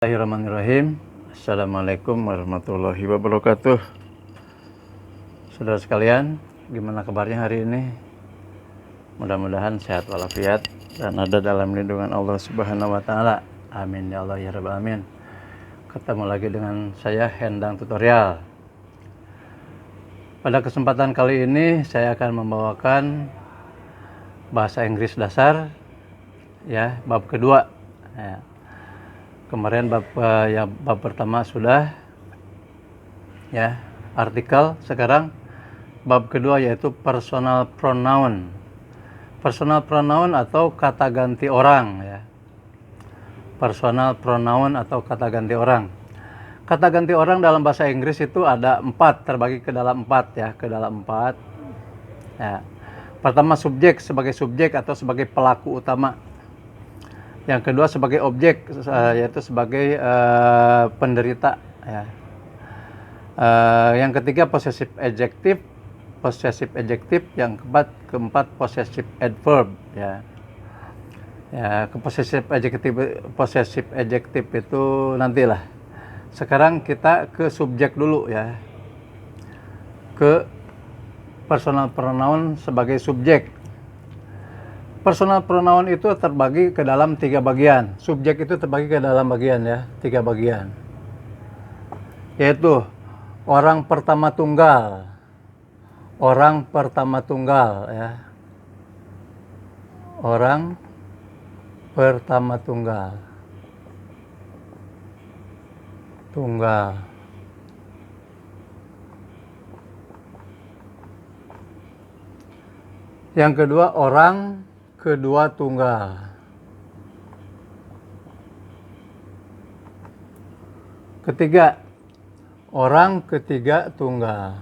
Bismillahirrahmanirrahim. Assalamualaikum warahmatullahi wabarakatuh. Saudara sekalian, gimana kabarnya hari ini? Mudah-mudahan sehat walafiat dan ada dalam lindungan Allah Subhanahu wa taala. Amin ya Allah ya rabbal alamin. Ketemu lagi dengan saya Hendang Tutorial. Pada kesempatan kali ini saya akan membawakan bahasa Inggris dasar ya, bab kedua. Ya. Kemarin bab pertama sudah ya, artikel. Sekarang bab kedua yaitu personal pronoun. Personal pronoun atau kata ganti orang ya. Personal pronoun atau kata ganti orang. Kata ganti orang dalam bahasa Inggris itu ada 4, terbagi ke dalam 4 ya, ke dalam 4. Ya. Pertama subjek, sebagai subjek atau sebagai pelaku utama. Yang kedua sebagai objek, yaitu sebagai penderita ya. Yang ketiga possessive adjective, yang keempat possessive adverb ya. Ya, ke possessive adjective itu nantilah. Sekarang kita ke subjek dulu ya. Ke personal pronoun sebagai subjek. Personal pronoun itu terbagi ke dalam 3 bagian. Subjek itu terbagi ke dalam bagian ya, 3 bagian. Yaitu orang pertama tunggal. Orang pertama tunggal ya. Orang pertama tunggal. Tunggal. Yang kedua orang kedua tunggal. Ketiga, orang ketiga tunggal.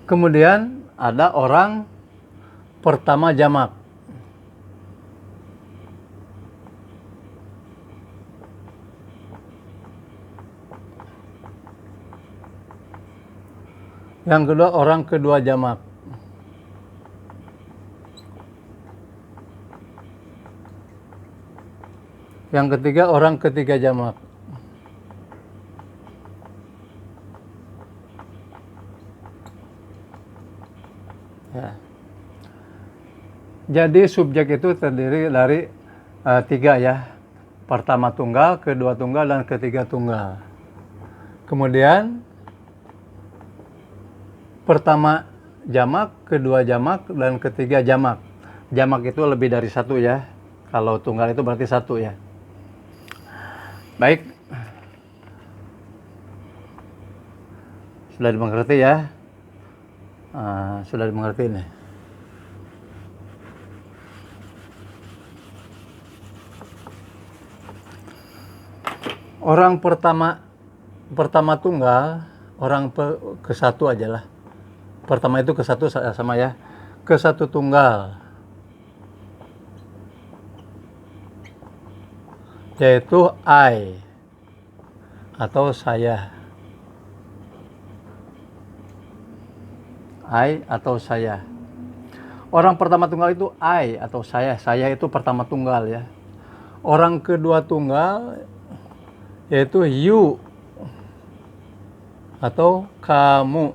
Kemudian ada orang pertama jamak. Yang kedua orang kedua jamak. Yang ketiga orang ketiga jamak. Ya. Jadi subjek itu terdiri dari 3 ya. Pertama tunggal, kedua tunggal, dan ketiga tunggal. Kemudian pertama jamak, kedua jamak, dan ketiga jamak. Jamak itu lebih dari 1 ya. Kalau tunggal itu berarti 1 ya. Baik. Sudah dimengerti ya? Sudah dimengerti nih. Orang pertama tunggal, orang ke 1 aja lah. Pertama itu ke 1 sama ya. Ke 1 tunggal. Yaitu I atau saya. I atau saya. Orang pertama tunggal itu I atau saya. Saya itu pertama tunggal ya. Orang kedua tunggal yaitu you atau kamu.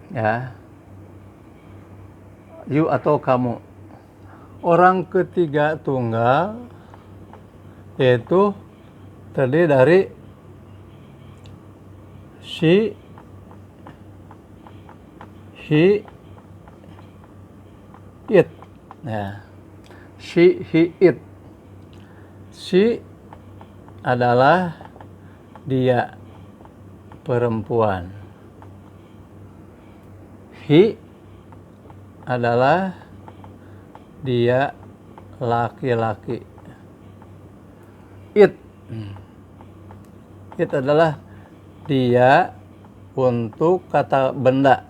Ya. You atau kamu. Orang ketiga tunggal yaitu terdiri dari she, he, it. Ya. She, he, it. She adalah dia, perempuan. He adalah dia, laki-laki. It adalah dia untuk kata benda.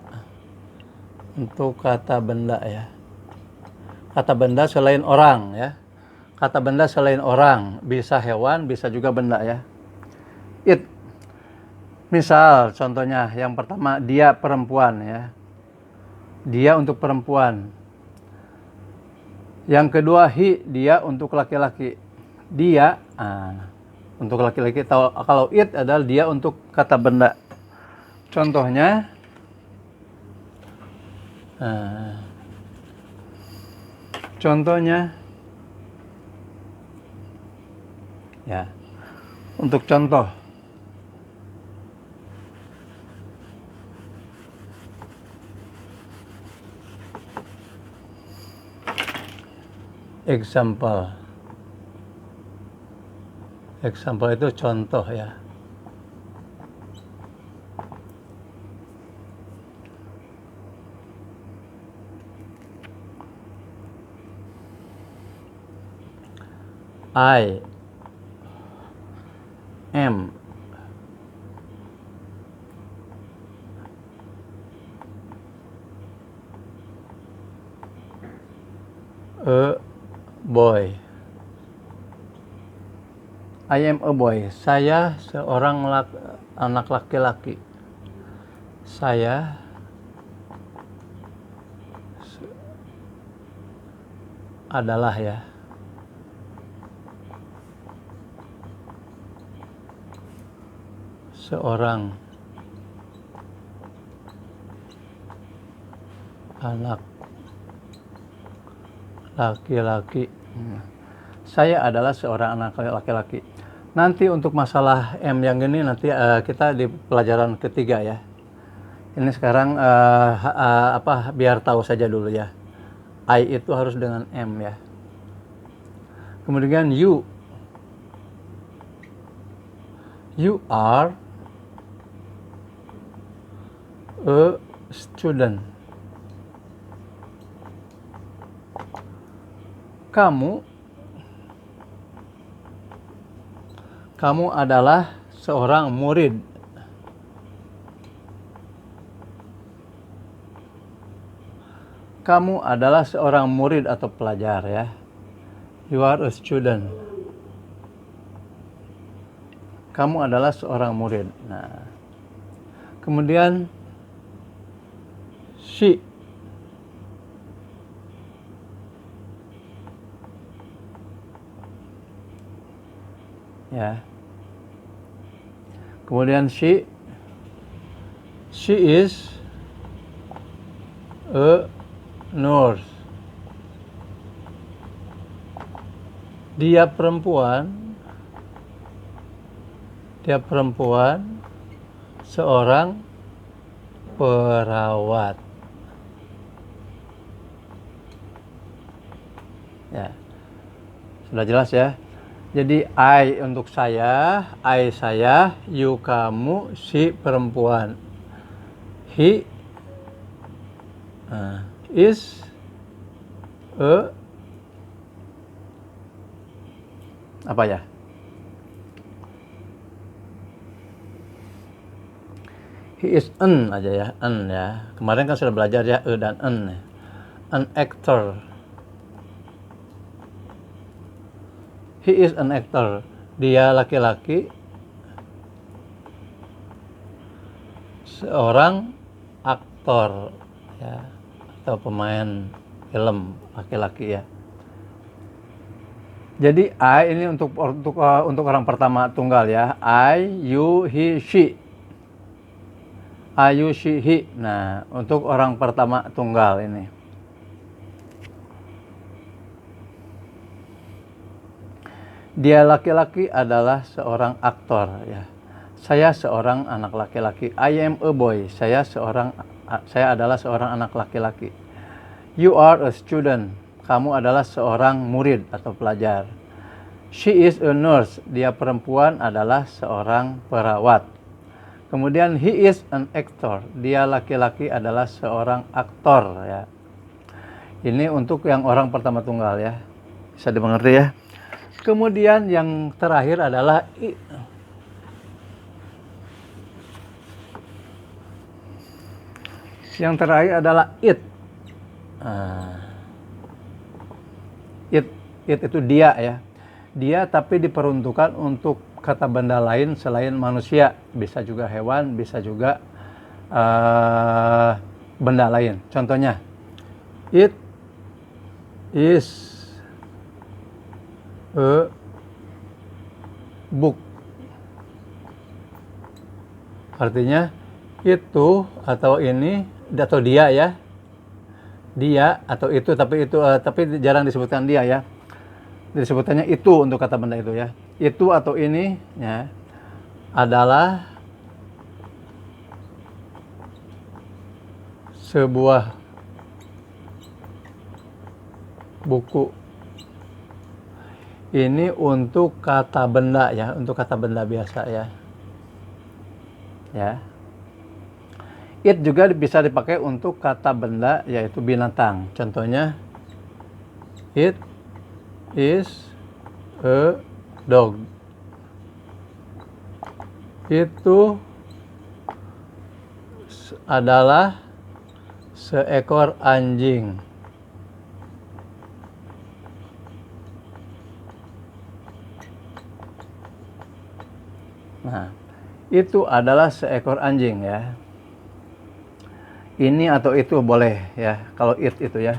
Untuk kata benda ya. Kata benda selain orang ya. kata benda selain orang, bisa hewan, bisa juga benda ya. It. Misal contohnya yang pertama, dia perempuan ya. Dia untuk perempuan. Yang kedua, dia untuk laki-laki. Dia untuk laki-laki. Kalau it adalah dia untuk kata benda. Contohnya, ya, untuk contoh, example itu contoh ya. I am a boy. I am a boy. Saya seorang anak laki-laki. Saya adalah ya. Seorang anak laki-laki. Saya adalah seorang anak laki-laki. Nanti untuk masalah M yang ini nanti kita di pelajaran ketiga ya. Ini sekarang biar tahu saja dulu ya. I itu harus dengan M ya. Kemudian you are a student. Kamu adalah seorang murid. Kamu adalah seorang murid atau pelajar ya. You are a student. Kamu adalah seorang murid. Nah, kemudian she. Ya. Kemudian she is a nurse. Dia perempuan seorang perawat. Ya. Sudah jelas ya? Jadi I untuk saya, you kamu, she perempuan. He is a apa ya? He is an aja ya, an ya. Kemarin kan sudah belajar ya, dan an. An actor. He is an actor. Dia laki-laki. Seorang aktor ya, atau pemain film laki-laki ya. Jadi I ini untuk orang pertama tunggal ya. I, you, he, she. I, you, she, he. Nah, untuk orang pertama tunggal ini. Dia laki-laki adalah seorang aktor ya. Saya seorang anak laki-laki. I am a boy. Saya adalah seorang anak laki-laki. You are a student. Kamu adalah seorang murid atau pelajar. She is a nurse. Dia perempuan adalah seorang perawat. Kemudian he is an actor. Dia laki-laki adalah seorang aktor ya. Ini untuk yang orang pertama tunggal ya. Bisa dimengerti ya. Kemudian yang terakhir adalah it. It itu dia ya. Dia tapi diperuntukkan untuk kata benda lain selain manusia. Bisa juga hewan, bisa juga benda lain. Contohnya, it is a book. Artinya itu atau ini atau dia ya. Dia atau itu, tapi jarang disebutkan dia ya. Disebutkannya itu untuk kata benda itu ya. Itu atau ini ya adalah sebuah buku. Ini untuk kata benda ya, untuk kata benda biasa ya. Ya. It juga bisa dipakai untuk kata benda yaitu binatang. Contohnya, it is a dog. Itu adalah seekor anjing. Nah, itu adalah seekor anjing ya. Ini atau itu boleh ya, kalau it itu ya.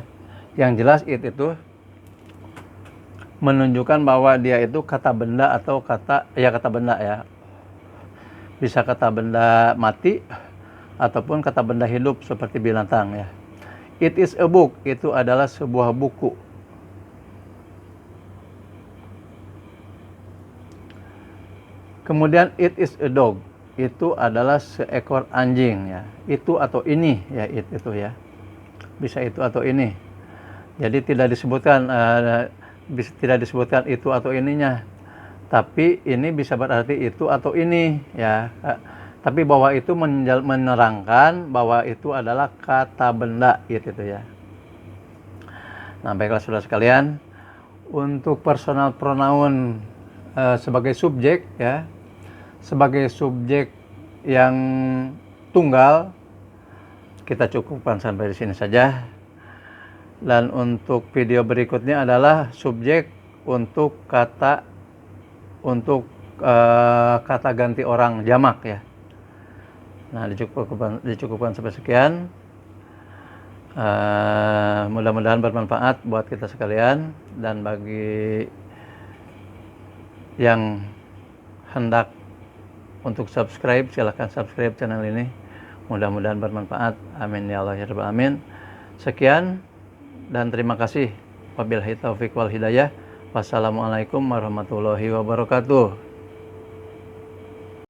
Yang jelas it itu menunjukkan bahwa dia itu kata benda atau kata benda ya. Bisa kata benda mati ataupun kata benda hidup seperti binatang ya. It is a book, itu adalah sebuah buku. Kemudian it is a dog, itu adalah seekor anjing ya. Itu atau ini ya, it itu ya. Bisa itu atau ini. Jadi tidak disebutkan itu atau ininya. Tapi ini bisa berarti itu atau ini ya. Tapi bahwa itu menerangkan bahwa itu adalah kata benda itu ya. Nah, baiklah saudara sekalian, untuk personal pronoun sebagai subjek ya, sebagai subjek yang tunggal kita cukupkan sampai di sini saja. Dan untuk video berikutnya adalah subjek untuk kata ganti orang jamak ya. Nah, dicukupkan sampai sekian. Mudah-mudahan bermanfaat buat kita sekalian, dan bagi yang hendak untuk subscribe, silahkan subscribe channel ini. Mudah-mudahan bermanfaat. Amin ya Allah ya Rabbal Alamin. Sekian dan terima kasih. Wabillahi taufiq wal hidayah. Wassalamualaikum warahmatullahi wabarakatuh.